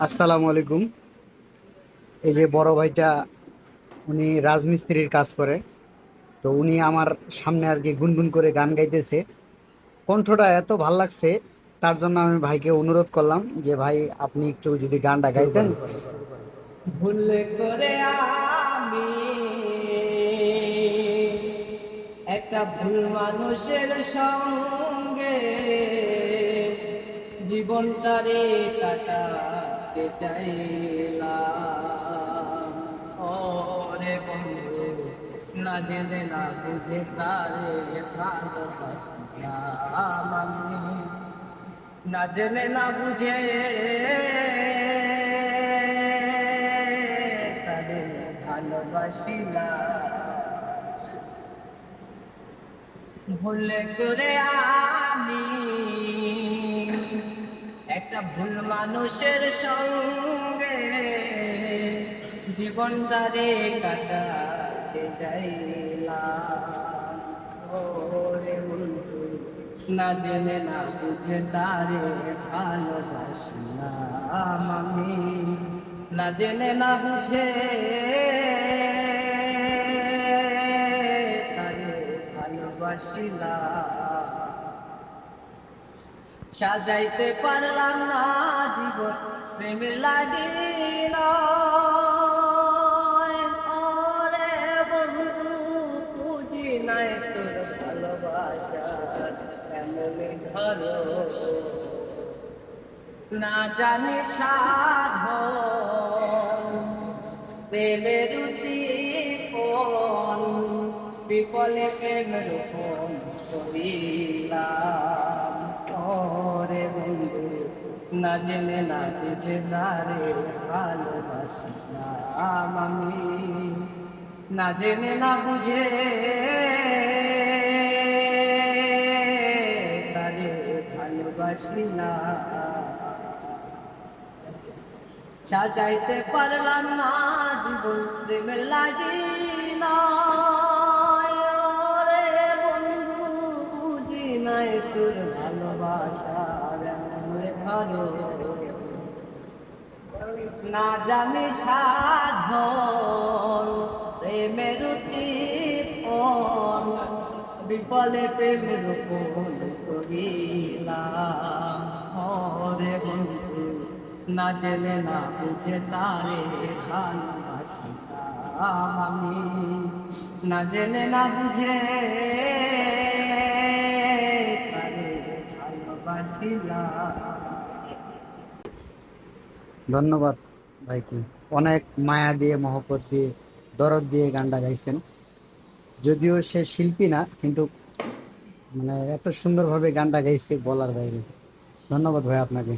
আসসালামু আলাইকুম। এই যে বড় ভাইটা, উনি রাজমিস্ত্রির কাজ করে। তো উনি আমার সামনে আর কি গুনগুন করে গান গাইতেছে। কণ্ঠটা এত ভাল লাগছে, তার জন্য আমি ভাইকে অনুরোধ করলাম যে ভাই আপনি একটু যদি গানটা গাইতেন। ভুল করে আমি একটা ভুল মানুষের সঙ্গে জীবনটারে কাটাতে চাইলাম। ওরে বন্ধু, না জেনে না বুঝে তারে ভালোবাসলাম আমি, না জেনে না বুঝে তারে ভালোবাসিলাম। ভুল করে আমি একটা ভুল মানুষের সঙ্গে জীবনটারে কাটাতে যাইলাম। ওরে বন্ধু, না জেনে না বুঝে তারে ভালোবাসলাম আমি, না জেনে না বুঝে তারে ভালোবাসিলাম। সাজাইতে পারলাম না জীবন প্রেমের লাগিল। ওরে বন্ধু, বুঝি নাই তোর ভালোবাসা কেমন ধরো, না জানি সাধন প্রেমের উদ্দীপন, বিফলে প্রেমের রূপন করিলাম। ওরে বন্ধু, না জেনে না বুঝে তারে ভালোবাসিলাম আমি, না জেনে না বুঝে তারে ভালোবাসিলাম। সাজাইতে পারলাম না জীবন প্রেমের লাগিল। ওরে বন্ধু, বুঝি নাই তোর ভালোবাসা ভালো, না জানি সাধন প্রেমের উদ্দীপন, বিফলে প্রেমের রূপন করিলাম। ওরে বন্ধু, না জেনে না বুঝে তারে ভালোবাসিলাম আমি, না জেনে না বুঝে তারে ভালোবাসিলাম। ধন্যবাদ ভাইকে। অনেক মায়া দিয়ে, মহব্বত দিয়ে, দরদ দিয়ে গানটা গাইছেন। যদিও সে শিল্পী না, কিন্তু মানে এত সুন্দরভাবে গানটা গাইছে বলার বাইরে। ধন্যবাদ ভাই আপনাকে।